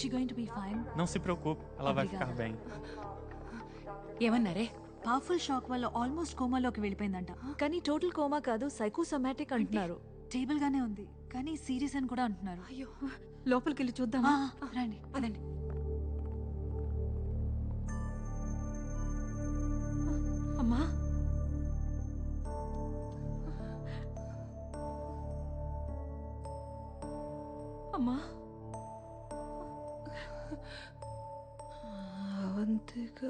she going to be fine? Não se preocupe, ela vai ficar bem. ఏమన్నారే? Powerful shock వల్ల almost కోమాలోకి వెళ్ళిపోయిందంట. కానీ టోటల్ కోమా కాదు, సైకోసోమాటిక్ అంటున్నారు. స్టేబుల్ గానే ఉంది, కానీ సీరియస్ అని కూడా అంటున్నారు. అయ్యో, లోపలికి వెళ్ళి చూద్దామా? రండి పదండి. అమ్మా, అమ్మా, అవంతిక,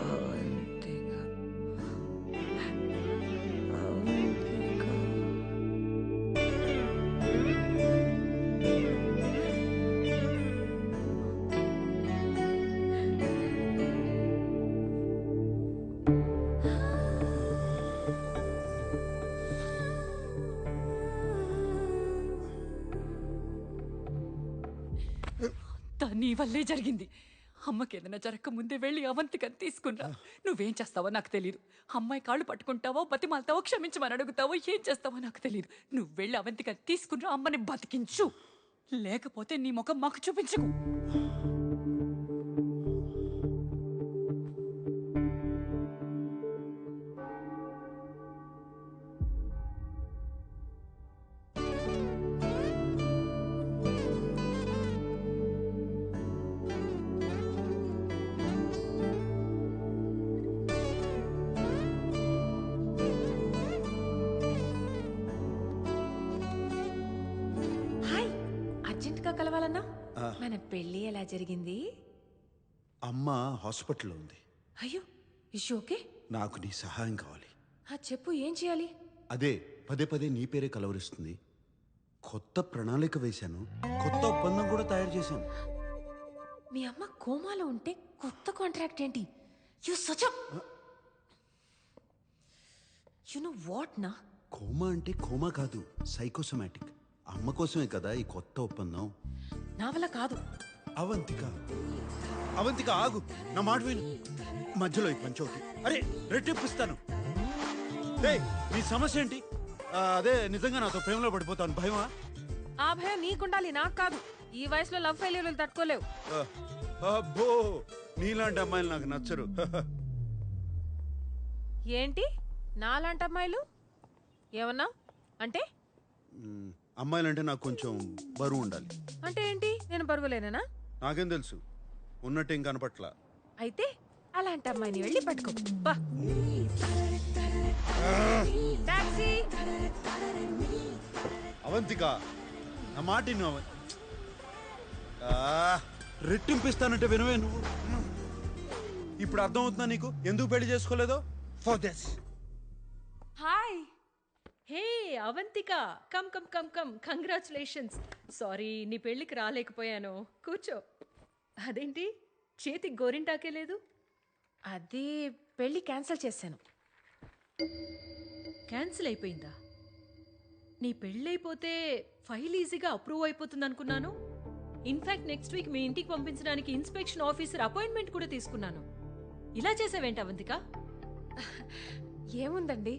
అవంతిక, అవంతిక. నీ వల్లే జరిగింది. అమ్మకి ఏదైనా జరగక ముందే వెళ్ళి అవంతికని తీసుకున్నా. నువ్వేం చేస్తావో నాకు తెలియదు. అమ్మాయి కాళ్ళు పట్టుకుంటావో, బతిమాలతావో, క్షమించమని అడుగుతావో, ఏం చేస్తావో నాకు తెలియదు. నువ్వు వెళ్ళి అవంతికని తీసుకున్నా, అమ్మని బతికించు. లేకపోతే నీ ముఖం మాకు చూపించకు. కలవాలన్నా మన పెళ్లి ఎలా జరిగింది? అమ్మ హాస్పిటల్లో ఉంది. అయ్యో, ఇష్యూ ఓకే? నాకు నీ సహాయం కావాలి. చెప్పు, ఏం చేయాలి? అదే పదే పదే నీ పేరే కలవరిస్తుంది. కొత్త ప్రణాళిక వేశాను, కొత్త ఒప్పందం కూడా తయారు చేశాను. మీ అమ్మ కోమాలో ఉంటే కొత్త కాంట్రాక్ట్ ఏంటి? You such you know what నా? కోమా అంటే కోమా కాదు, సైకోసోమాటిక్. అమ్మ కోసమే కదా ఈ కొత్త ఒప్పందం. నా వల్ల కాదు. అవంతిక, అవంతిక ఆగు, నా మాట విను. మధ్యలో ఈ పంచోకి అరే రెట్టిప్పిస్తాను. నీ సమస్య ఏంటి? అదే నిజంగా నాతో ప్రేమలో పడిపోతాను భయమా? ఆ భయం నీకుండాలి, నాకు కాదు. ఈ వయసులో లవ్ ఫెయిల్యూర్లు తట్టుకోలేవు. అబ్బో, నీలాంటి అమ్మాయిలు నాకు నచ్చరు. ఏంటి నాలాంటి అమ్మాయిలు? ఏమన్నా అంటే? అమ్మాయిలంటే నాకు కొంచెం బరువు ఉండాలి. అంటే ఏంటి? నేను బరువులేనా? నాకేం తెలుసు, ఉన్నట్టు ఏం కనపట్ల. అయితే అలాంటి అమ్మాయిని వెళ్ళి పట్టుకో. అవంతిక, నా మాట రెట్టింపిస్తానంటే వినవే నువ్వు. ఇప్పుడు అర్థమవుతుందా నీకు ఎందుకు పెళ్లి చేసుకోలేదో? For this. Hi. Hey Avantika, come come come come, congratulations. Sorry నీ పెళ్ళికి రాలేకపోయాను. కూర్చో. అదేంటి చేతికి గోరింటాకే లేదు? అది పెళ్లి క్యాన్సిల్ చేశాను. క్యాన్సిల్ అయిపోయిందా? నీ పెళ్ళైపోతే ఫైల్ ఈజీగా అప్రూవ్ అయిపోతుంది అనుకున్నాను. ఇన్ఫాక్ట్ నెక్స్ట్ వీక్ మీ ఇంటికి పంపించడానికి ఇన్స్పెక్షన్ ఆఫీసర్ అపాయింట్మెంట్ కూడా తీసుకున్నాను. ఇలా చేసావేంటి అవంతిక? ఏముందండి,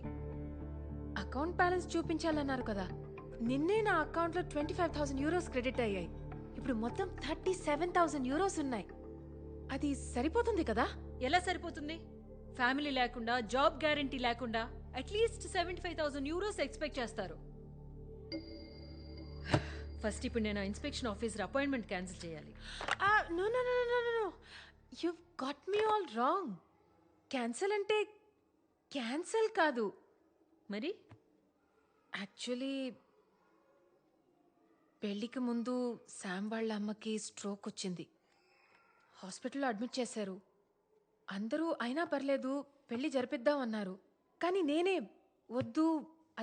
అకౌంట్ బ్యాలెన్స్ చూపించాలన్నారు కదా. నిన్నే నా అకౌంట్లో 25,000 euros క్రెడిట్ అయ్యాయి. ఇప్పుడు మొత్తం 37,000 euros ఉన్నాయి. అది సరిపోతుంది కదా? ఎలా సరిపోతుంది? ఫ్యామిలీ లేకుండా, జాబ్ గ్యారంటీ లేకుండా అట్లీస్ట్ 75,000 euros ఎక్స్పెక్ట్ చేస్తారు. ఫస్ట్ ఇప్పుడు నేను ఇన్స్పెక్షన్ ఆఫీసర్ అపాయింట్మెంట్ క్యాన్సిల్ చేయాలి. No no no no no, you got me all wrong. Cancel అంటే క్యాన్సిల్ కాదు. మరి యాక్చువల్లీ పెళ్లికి ముందు శామ్ వాళ్ళ అమ్మకి స్ట్రోక్ వచ్చింది. హాస్పిటల్లో అడ్మిట్ చేశారు. అందరూ అయినా పర్లేదు పెళ్లి జరిపిద్దామన్నారు. కానీ నేనే వద్దు,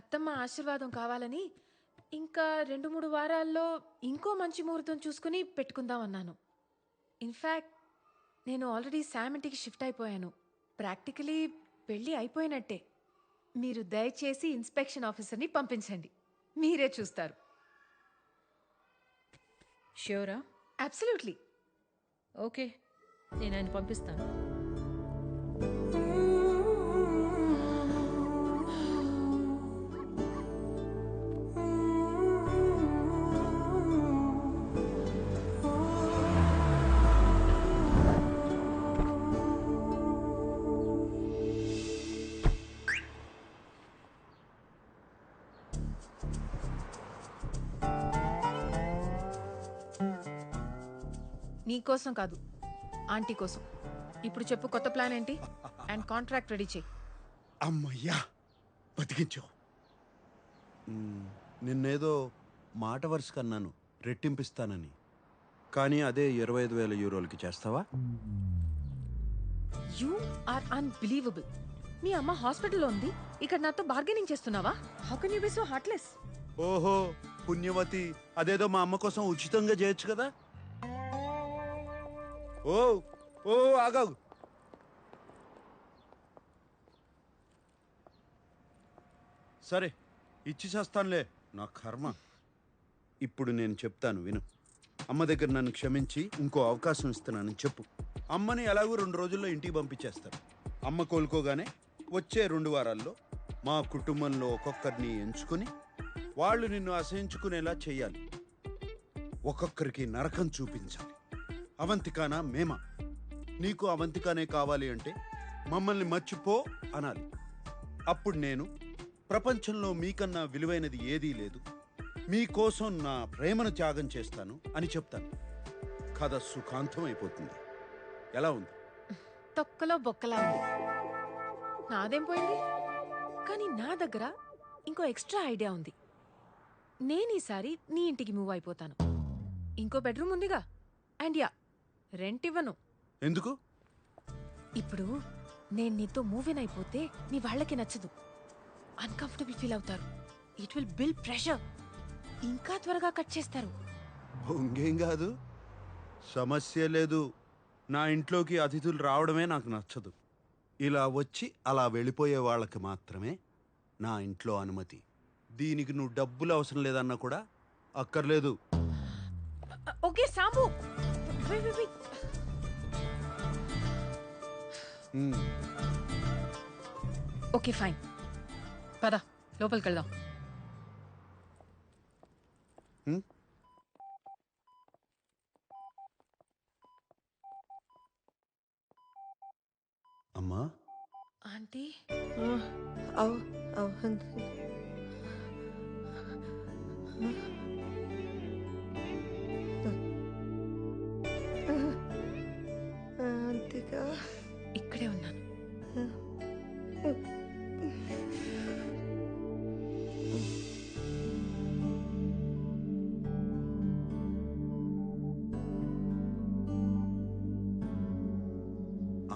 అత్తమ్మ ఆశీర్వాదం కావాలని ఇంకా 2-3 వారాల్లో ఇంకో మంచి ముహూర్తం చూసుకుని పెట్టుకుందామన్నాను. ఇన్ఫ్యాక్ట్ నేను ఆల్రెడీ శామ్ ఇంటికి షిఫ్ట్ అయిపోయాను. ప్రాక్టికలీ పెళ్ళి అయిపోయినట్టే. మీరు దయచేసి ఇన్స్పెక్షన్ ఆఫీసర్ని పంపించండి, మీరే చూస్తారు. ష్యూరా? అబ్సల్యూట్లీ. ఓకే, నేను ఆయన పంపిస్తాను. నీ కోసం కాదు, ఆంటీ కోసం. ఇప్పుడు చెప్పు, కొత్త ప్లాన్ ఏంటి? అండ్ కాంట్రాక్ట్ రెడీ చేయి. అమ్మయ్యా, బతికించావు. నిన్నేదో మాట వరుస కన్నాను రెట్టింపిస్తానని, కానీ అదే 25,000 యూరోలకి చేస్తావా? You are unbelievable. మీ అమ్మ హాస్పిటల్లో ఉంది, ఇక్కడ నాతో బార్గెనింగ్ చేస్తున్నావా? How can you be so heartless? ఓహో పుణ్యవతి, అదేదో మా అమ్మ కోసం ఉచితంగా చేయొచ్చు కదా. ఓ ఓ ఆగాగు. సరే ఇచ్చి చేస్తానులే, నా కర్మ. ఇప్పుడు నేను చెప్తాను విను. అమ్మ దగ్గర నన్ను క్షమించి ఇంకో అవకాశం ఇస్తున్నానని చెప్పు. అమ్మని ఎలాగో 2 రోజుల్లో ఇంటికి పంపించేస్తారు. అమ్మ కోలుకోగానే వచ్చే 2 వారాల్లో మా కుటుంబంలో ఒక్కొక్కరిని ఎంచుకొని వాళ్ళు నిన్ను అసహించుకునేలా చేయాలి. ఒక్కొక్కరికి నరకం చూపించాలి. అవంతికానా మేమా? నీకు అవంతికానే కావాలి అంటే మమ్మల్ని మర్చిపో అనాలి. అప్పుడు నేను ప్రపంచంలో మీకన్నా విలువైనది ఏదీ లేదు, మీకోసం నా ప్రేమను త్యాగం చేస్తాను అని చెప్తాను. కథ సుఖాంతం అయిపోతుంది. ఎలా ఉంది? తొక్కలో బొక్కలా ఉంది. నాదేం పోయింది? కానీ నా దగ్గర ఇంకో ఎక్స్ట్రా ఐడియా ఉంది. నేను ఈసారి నీ ఇంటికి మూవ్ అయిపోతాను. ఇంకో బెడ్రూమ్ ఉందిగా. అండ్ యా, రెంట్ ఇవ్వను. ఎందుకు? ఇప్పుడు నేను నీతో మూవ్ ఇన్ అయిపోతే మీ వాళ్ళకి నచ్చదు, అన్కంఫర్టబుల్ ఫీల్ అవుతారు. It will build pressure. ఇంకా త్వరగా కట్ చేస్తారు. ఇంకేం కాదు, సమస్య లేదు. నా ఇంట్లోకి అతిథులు రావడమే నాకు నచ్చదు. ఇలా వచ్చి అలా వెళ్ళిపోయే వాళ్ళకి మాత్రమే నా ఇంట్లో అనుమతి. దీనికి నువ్వు డబ్బులు అవసరం లేదన్నా కూడా అక్కర్లేదు. ఓకే సాంబు, ఓకే ఫైన్, పద లోపలికి వెళ్దాం. అమ్మా, ఆంటీ ఇక్కడే ఉన్నాను.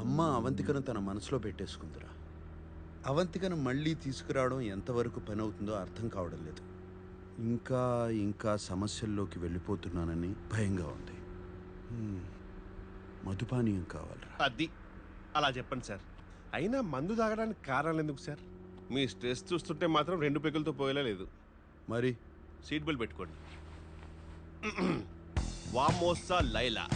అమ్మ అవంతికను తన మనసులో పెట్టేసుకుందిరా. అవంతికను మళ్ళీ తీసుకురావడం ఎంతవరకు పని అవుతుందో అర్థం కావడం లేదు. ఇంకా ఇంకా సమస్యల్లోకి వెళ్ళిపోతున్నానని భయంగా ఉంది. మధుపానీయం కావాలరా. అది అలా చెప్పండి సార్. అయినా మందు తాగడానికి కారణాలు ఎందుకు సార్? మీ స్ట్రెస్ చూస్తుంటే మాత్రం 2 పెగులతో పోయేలా లేదు. మరి సీట్ బెల్ట్ పెట్టుకోండి. వామోసా లైలా.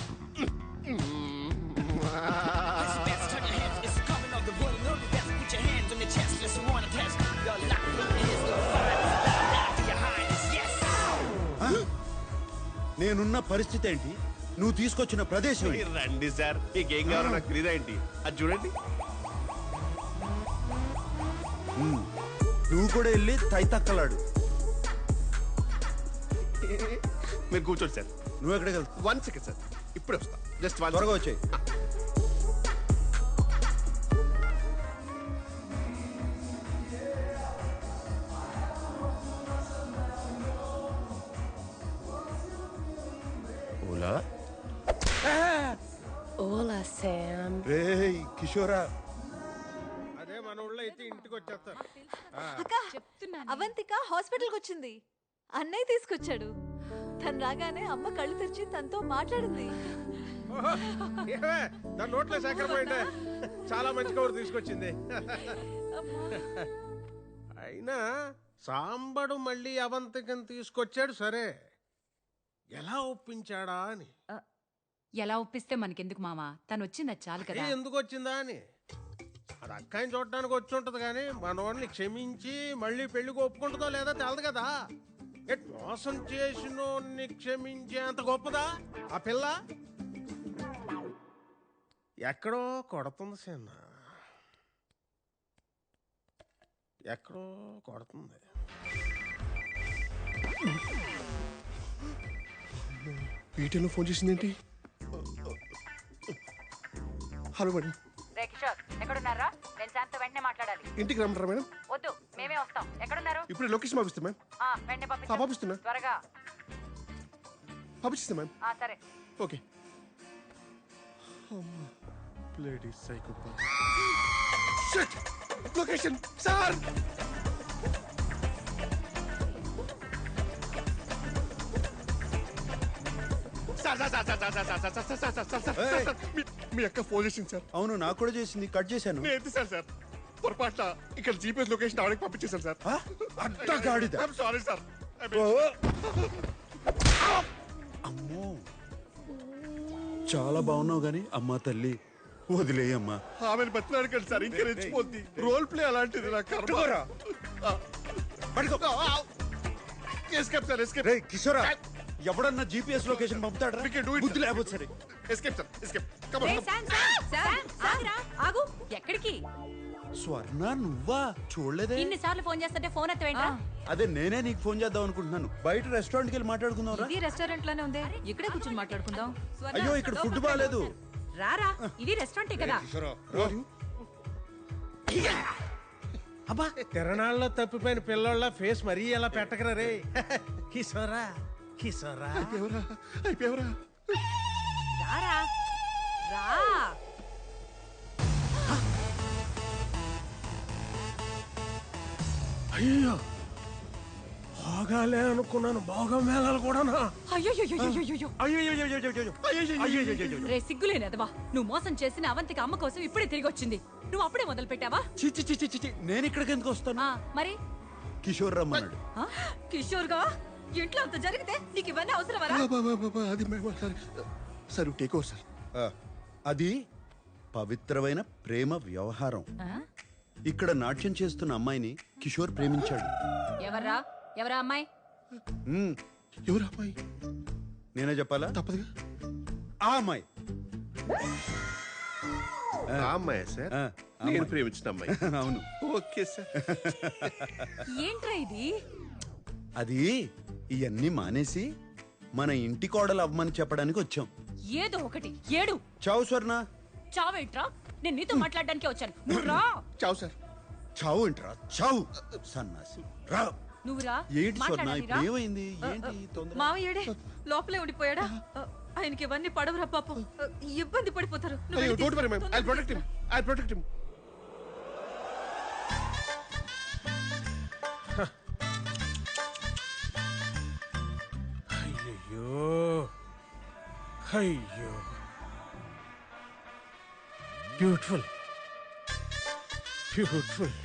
నేనున్న పరిస్థితి ఏంటి, నువ్వు తీసుకొచ్చిన ప్రదేశం ఏంటి? రండి సార్, మీకేం కావాలో నాకు తెలియదా ఏంటి? అది చూడండి. నువ్వు కూడా వెళ్ళి తైతక్కలాడు. మీరు కూర్చోండి సార్. నువ్వు ఎక్కడికి వెళ్తావు? 1 సెకండ్ సార్, ఇప్పుడే వస్తా. జస్ట్ త్వరగా వచ్చాయి. ఓలా ఓలా శామ్. రేయ్ కిషోరా, అదే మన ఊళ్ళో అయితే ఇంటికి వచ్చేస్తారు. అక్క, అవంతిక హాస్పిటల్కి వచ్చింది. అన్నయ్య తీసుకొచ్చాడు. తను రాగానే అమ్మ కళ్ళు తెరిచి తనతో మాట్లాడింది. దాని నోట్లో సేకరమైందే. చాలా మంచి కబురు తీసుకొచ్చింది. అయినా సాంబడు మళ్ళీ అవంతికను తీసుకొచ్చాడు సరే, ఎలా ఒప్పించాడా అని. ఎలా ఒప్పిస్తే మనకెందుకు మావా, తను వచ్చింది చాలు కదా. ఎందుకు వచ్చిందా అని. అది అక్కాయిని చూడటానికి వచ్చి ఉంటది కానీ మనోడిని క్షమించి మళ్ళీ పెళ్లికి ఒప్పుకుంటుందో లేదా తెలదు కదా. మోసం చేసినోడిని క్షమించేంత గొప్పదా ఆ పిల్ల? ఎక్కడో కొడుతుంది చిన్న, ఎక్కడో కొడుతుంది. వీటిలో ఫోన్ చేసిందేంటి? Hello madam. రే కిషోర్ ఎక్కడున్నారా? నేను శాంత్ వెంటనే మాట్లాడాలి. ఇంటికి రమ్మంటారా మేడం? వద్దు, మేమే వస్తాం. ఎక్కడున్నారు? ఇప్పుడు లొకేషన్ పంపిస్తాం మ్యామ్. వెంటనే పంపిస్తున్నా. త్వరగా. పంపిస్తాం మ్యామ్. సరే. Okay. Bloody psychopath. Shit! Location sir. మీ అక్క ఫోన్ చేసింది సార్. అవును నాకు కూడా చేసింది, కట్ చేశాను. నేను ఎత్తి సార్ పొరపాట్ల ఇక్కడ జీపీఎస్ లొకేషన్ ఆవిడకి పంపించేశాను సార్. అడ్డగాడిద. Sorry sir. అమ్మో చాలా బాగున్నావు గాని అమ్మా తల్లి వదిలేయమ్మా. ఆమెను బతిలాడకండి సార్, ఇంకా రెచ్చిపోద్ది. రోల్ ప్లే అలాంటిది. నా కర్మ. Escape sir, escape. రేయ్ కిషోరా, ఎవడన్నా జీపీఎస్ లొకేషన్ పంపుతాడా? బుద్ధి లేకపోతే సరే. Escape sir, escape. Come ray on. Shanth, ఆగురా, ఆగు. ఎక్కడికి? స్వర్ణ నువ్వా? చూడలేదే. ఇన్నిసార్లు ఫోన్ చేస్తుంటే ఫోన్ ఎత్తవేంట్రా? అదే నేనే నీకు ఫోన్ చేద్దాం అనుకుంటున్నాను. బయట రెస్టారెంట్కి వెళ్ళి మాట్లాడుకుందాం రా. ఇది రెస్టారెంట్ లోనే ఉంది, ఇక్కడే కూర్చొని మాట్లాడుకుందాం. అయ్యో ఇక్కడ ఫుడ్ బాగాలేదు. రారా, ఇది రెస్టారెంటే కదా. అబ్బా తిరణాల్లో తప్పిపోయిన పిల్లోళ్ళ ఫేస్ మరీ ఎలా పెట్టకరా రే. కిషోరా కిషోరా. అయిపోయావరా? రారా, రా. అయ్యో బాగాలే అనుకున్నాను, బాగా మేళాలు కూడానా. రే సిగ్గులేనదవా, నువ్వు మోసం చేసిన అవంతికి అమ్మ కోసం ఇప్పుడే తిరిగి వచ్చింది. నువ్వు అప్పుడే మొదలు పెట్టావా? చిచ్చి చిచ్చి చిచ్చి, నేను ఇక్కడికి ఎందుకు వస్తాను? మరి కిషోర్ రమ్మన్నాడు. కిషోర్ గా ఇంట్లో అంత జరిగితే నీకు ఇవన్నీ అవసరమరా? అది sir. Sir take over sir. అది పవిత్రమైన ప్రేమ వ్యవహారం. ఇక్కడ నాట్యం చేస్తున్న అమ్మాయిని కిషోర్ ప్రేమించాడు. ఎవరా అమ్మాయి? ఎవరు అమ్మాయి? నేనే చెప్పాలా? తప్పదుగా. ఆ అమ్మాయి. ఆ అమ్మాయి సార్. ఆ, నేను ప్రేమించిన అమ్మాయి. అవును. Okay sir. ఏంట్రా ఇది? అది ఇవన్నీ మానేసి మన ఇంటి కోడలు అవ్వమని చెప్పడానికి వచ్చాం. ఏదో ఒకటి ఏడు. చావు స్వర్ణ. చావేంట్రా? నేను నీతో మాట్లాడడానికి వచ్చాను. నువ్వు రా. చావు సార్. చావు ఏంట్రా? చావు సన్నాసి రా. నువ్వు రా. ఏంటి స్వర్ణ మాట్లాడాలి రా. ఇప్పుడు ఏమైంది? ఏంటి తొందర? మావయ్యడే లోపలే ఉండిపోయాడా? ఆయనకి ఇవన్నీ పడవరా పాపం, ఇబ్బంది పడిపోతారు. నువ్వు అయ్యో వెళ్ళి don't worry ma'am. I protect him. I protect him. అయ్యో అయ్యో బ్యూటిఫుల్ బ్యూటిఫుల్.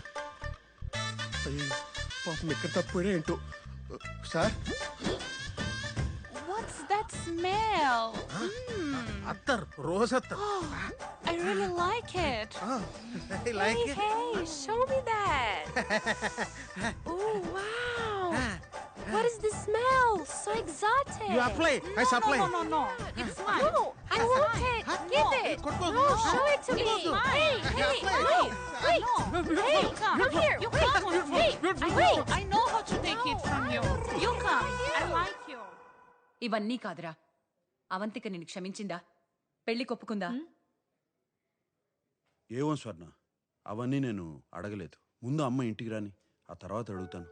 అయ్యో పాపం ఎక్కడ తప్పిపోయా ఏంటో. Sir What's that smell? Attar, rose attar. I really like it. Like Hey, show me that. Oh, wow. What is the smell? So exotic. You apply, I supply. No. It's mine. No, I want it. Give it. No, show it to me. Hey, wait. Hey, come here. You come with me. Wait. I know how to take it from you. You come. I like you. ఇవన్నీ కాదురా. అవంతిక నిన్ను క్షమించిందా? పెళ్లి కొప్పుకుందా? ఏమో స్వర్ణ, అవన్నీ నేను అడగలేదు. ముందు అమ్మ ఇంటికి రాని, ఆ తర్వాత అడుగుతాను.